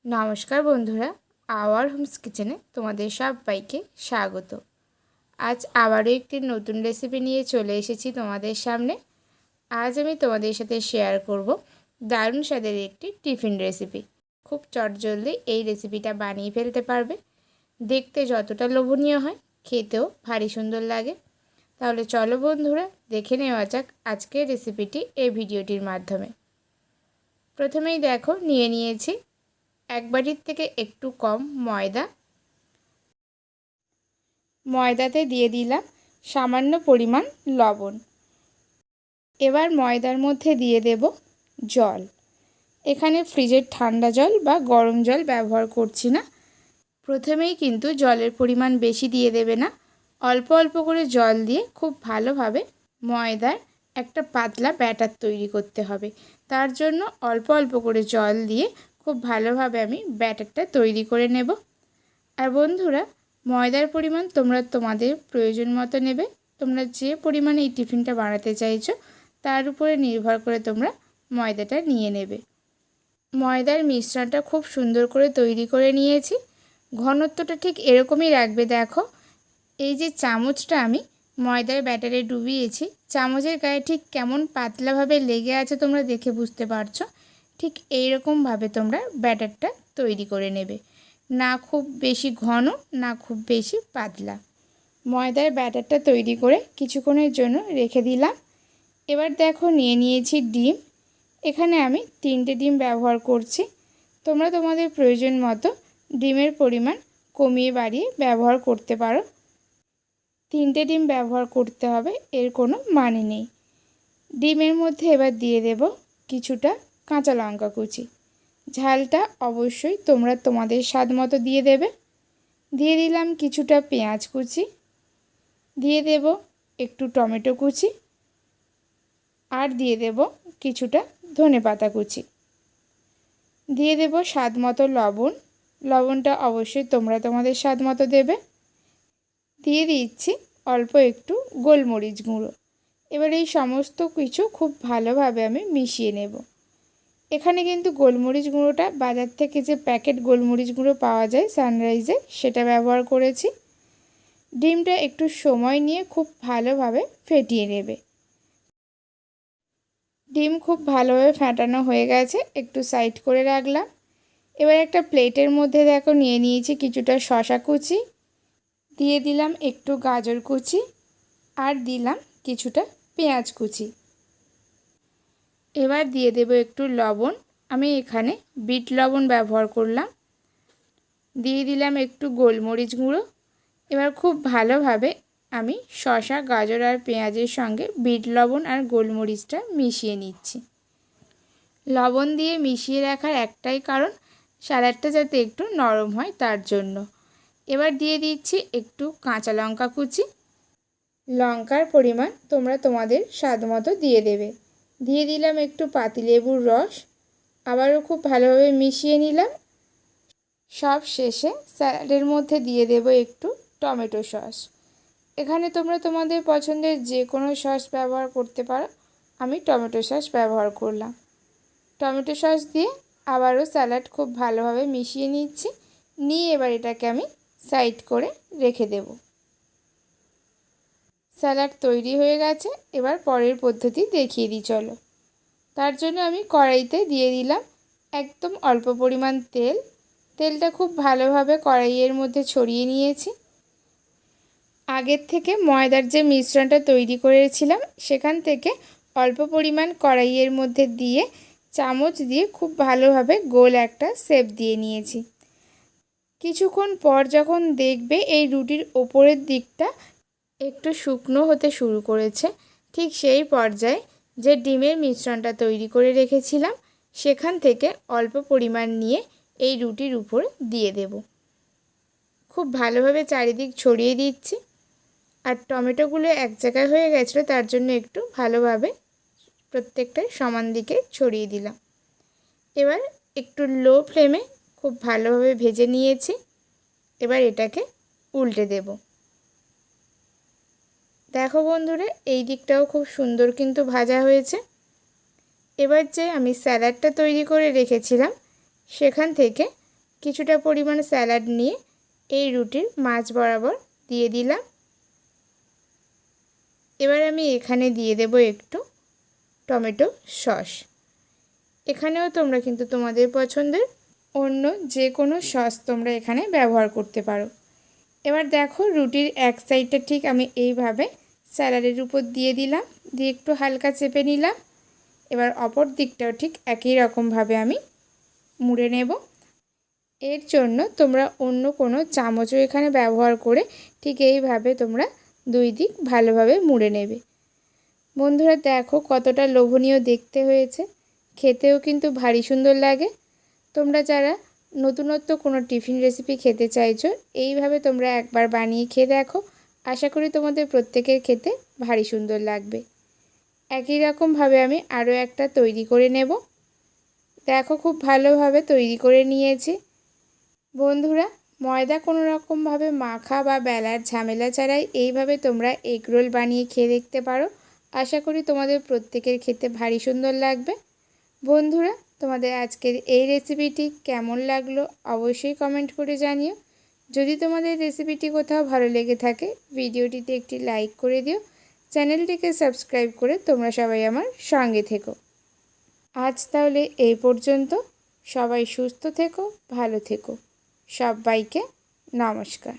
নমস্কার বন্ধুরা, hour Holmes কিচেনে তোমাদের সবাইকে স্বাগত। আজ আবারও একটি নতুন রেসিপি নিয়ে চলে এসেছি তোমাদের সামনে। আজ আমি তোমাদের সাথে শেয়ার করব দারুণ স্বাদের একটি টিফিন রেসিপি। খুব চটজলদি এই রেসিপিটা বানিয়ে ফেলতে পারবে। দেখতে যতটা লোভনীয় হয়, খেতেও ভারী সুন্দর লাগে। তাহলে চলো বন্ধুরা, দেখে নেওয়া যাক আজকের রেসিপিটি এই ভিডিওটির মাধ্যমে। প্রথমেই দেখো, নিয়ে নিয়েছি এক বাটির থেকে একটু কম ময়দাতে দিয়ে দিলাম সামান্য পরিমাণ লবণ। এবার ময়দার মধ্যে দিয়ে দেব জল। এখানে ফ্রিজের ঠান্ডা জল বা গরম জল ব্যবহার করছি না। প্রথমেই কিন্তু জলের পরিমাণ বেশি দিয়ে দেবে না, অল্প অল্প করে জল দিয়ে খুব ভালোভাবে ময়দার একটা পাতলা ব্যাটার তৈরি করতে হবে। তার জন্য অল্প অল্প করে জল দিয়ে খুব ভালোভাবে আমি ব্যাটারটা তৈরি করে নেব। আর বন্ধুরা, ময়দার পরিমাণ তোমরা তোমাদের প্রয়োজন মতো নেবে। তোমরা যে পরিমাণে এই টিফিনটা বানাতে চাইছো তার উপরে নির্ভর করে তোমরা ময়দাটা নিয়ে নেবে। ময়দার মিশ্রণটা খুব সুন্দর করে তৈরি করে নিয়েছি। ঘনত্বটা ঠিক এরকমই রাখবে। দেখো, এই যে চামচটা আমি ময়দার ব্যাটারে ডুবিয়েছি, চামচের গায়ে ঠিক কেমন পাতলাভাবে লেগে আছে তোমরা দেখে বুঝতে পারছো। ঠিক এইরকমভাবে তোমরা ব্যাটারটা তৈরি করে নেবে, না খুব বেশি ঘন না খুব বেশি পাতলা। ময়দার ব্যাটারটা তৈরি করে কিছুক্ষণের জন্য রেখে দিলাম। এবার দেখো, নিয়ে নিয়েছি ডিম। এখানে আমি 3টে ডিম ব্যবহার করছি। তোমরা তোমাদের প্রয়োজন মতো ডিমের পরিমাণ কমিয়ে বাড়িয়ে ব্যবহার করতে পারো। 3টে ডিম ব্যবহার করতে হবে এর কোনো মানে নেই। ডিমের মধ্যে এবার দিয়ে দেব কিছুটা কাঁচা লঙ্কা কুচি। ঝালটা অবশ্যই তোমরা তোমাদের স্বাদ মতো দিয়ে দেবে। দিয়ে দিলাম কিছুটা পেঁয়াজ কুচি, দিয়ে দেব একটু টমেটো কুচি, আর দিয়ে দেব কিছুটা ধনেপাতা কুচি। দিয়ে দেব স্বাদ মতো লবণ। লবণটা অবশ্যই তোমরা তোমাদের স্বাদ মতো দেবে। দিয়ে দিচ্ছি অল্প একটু গোলমরিচ গুঁড়ো। এবার এই সমস্ত কিছু খুব ভালোভাবে আমি মিশিয়ে নেব। এখানে কিন্তু গোলমরিচ গুঁড়োটা বাজার থেকে যে প্যাকেট গোলমরিচ গুঁড়ো পাওয়া যায় সানরাইজে, সেটা ব্যবহার করেছি। ডিমটা একটু সময় নিয়ে খুব ভালোভাবে ফেটিয়ে নেবে। ডিম খুব ভালোভাবে ফেটানো হয়ে গেছে, একটু সাইড করে রাখলাম। এবার একটা প্লেটের মধ্যে দেখো, নিয়ে নিয়েছি কিছুটা শসা কুচি, দিয়ে দিলাম একটু গাজর কুচি, আর দিলাম কিছুটা পেঁয়াজ কুচি। এবার দিয়ে দেব একটু লবণ। আমি এখানে বিট লবণ ব্যবহার করলাম। দিয়ে দিলাম একটু গোলমরিচ গুঁড়ো। এবার খুব ভালোভাবে আমি শসা, গাজর আর পেঁয়াজের সঙ্গে বিট লবণ আর গোলমরিচটা মিশিয়ে নিচ্ছি। লবণ দিয়ে মিশিয়ে রাখার একটাই কারণ, স্যালাডটা যাতে একটু নরম হয় তার জন্য। এবার দিয়ে দিচ্ছি একটু কাঁচা লঙ্কা কুচি। লঙ্কার পরিমাণ তোমরা তোমাদের স্বাদ মতো দিয়ে দেবে। দিয়ে দিলাম একটু পাতিলেবুর রস। আবারও খুব ভালোভাবে মিশিয়ে নিলাম। সব শেষে স্যালাডের মধ্যে দিয়ে দেব একটু টমেটো সস। এখানে তোমরা তোমাদের পছন্দের যে কোনো সস ব্যবহার করতে পারো। আমি টমেটো সস ব্যবহার করলাম। টমেটো সস দিয়ে আবারও স্যালাড খুব ভালোভাবে মিশিয়ে নিচ্ছি। নিয়ে এবার এটাকে আমি সাইড করে রেখে দেব। স্যালাড তৈরি হয়ে গেছে। এবার পরের পদ্ধতি দেখিয়ে দিই চলো। তার জন্য আমি কড়াইতে দিয়ে দিলাম একদম অল্প পরিমাণ তেল। তেলটা খুব ভালোভাবে কড়াইয়ের মধ্যে ছড়িয়ে নিয়েছি। আগের থেকে ময়দার যে মিশ্রণটা তৈরি করেছিলাম সেখান থেকে অল্প পরিমাণ কড়াইয়ের মধ্যে দিয়ে চামচ দিয়ে খুব ভালোভাবে গোল একটা শেপ দিয়ে নিয়েছি। কিছুক্ষণ পর যখন দেখবে এই রুটির ওপরের দিকটা একটু শুকনো হতে শুরু করেছে, ঠিক সেই পর্যায়ে যে ডিমের মিশ্রণটা তৈরি করে রেখেছিলাম সেখান থেকে অল্প পরিমাণ নিয়ে এই রুটির উপরে দিয়ে দেব। খুব ভালোভাবে চারিদিক ছড়িয়ে দিচ্ছি। আর টমেটোগুলো এক জায়গায় হয়ে গেছিলো, তার জন্য একটু ভালোভাবে প্রত্যেকটা সমান দিকে ছড়িয়ে দিলাম। এবার একটু লো ফ্লেমে খুব ভালোভাবে ভেজে নিয়েছি। এবার এটাকে উল্টে দেব। দেখো বন্ধুরা, এই দিকটাও খুব সুন্দর কিন্তু ভাজা হয়েছে। এবার যে আমি স্যালাডটা তৈরি করে রেখেছিলাম সেখান থেকে কিছুটা পরিমাণ স্যালাড নিয়ে এই রুটির মাঝ বরাবর দিয়ে দিলাম। এবার আমি এখানে দিয়ে দেব একটু টমেটো সস। এখানেও তোমরা কিন্তু তোমাদের পছন্দের অন্য যে কোনো সস তোমরা এখানে ব্যবহার করতে পারো। এবার দেখো রুটির এক সাইডটা ঠিক আমি এইভাবে স্যালাডের উপর দিয়ে দিলাম, দিয়ে একটু হালকা চেপে নিলাম। এবার অপর দিকটাও ঠিক একই রকমভাবে আমি মুড়ে নেব। এর জন্য তোমরা অন্য কোনো চামচও এখানে ব্যবহার করে ঠিক এইভাবে তোমরা দুই দিক ভালোভাবে মুড়ে নেবে। বন্ধুরা দেখো কতটা লোভনীয় দেখতে হয়েছে, খেতেও কিন্তু ভারী সুন্দর লাগে। তোমরা যারা নতুনত্ব কোনো টিফিন রেসিপি খেতে চাইছো, এইভাবে তোমরা একবার বানিয়ে খেয়ে দেখো। আশা করি তোমাদের প্রত্যেকের খেতে ভারী সুন্দর লাগবে। একই রকমভাবে আমি আরও একটা তৈরি করে নেব। দেখো খুব ভালোভাবে তৈরি করে নিয়েছি। বন্ধুরা ময়দা কোনো রকমভাবে মাখা বা বেলার ঝামেলা ছাড়াই এইভাবে তোমরা এগ রোল বানিয়ে খেয়ে দেখতে পারো। আশা করি তোমাদের প্রত্যেকের খেতে ভারী সুন্দর লাগবে। বন্ধুরা তোমাদের আজকের এই রেসিপিটি কেমন লাগলো অবশ্যই কমেন্ট করে জানিও। যদি তোমাদের রেসিপিটি কোথাও ভালো লেগে থাকে ভিডিওটিতে একটি লাইক করে দিও। চ্যানেলটিকে সাবস্ক্রাইব করে তোমরা সবাই আমার সঙ্গে থেকো। আজ তাহলে এই পর্যন্ত। সবাই সুস্থ থেকো, ভালো থেকো। সবাইকে নমস্কার।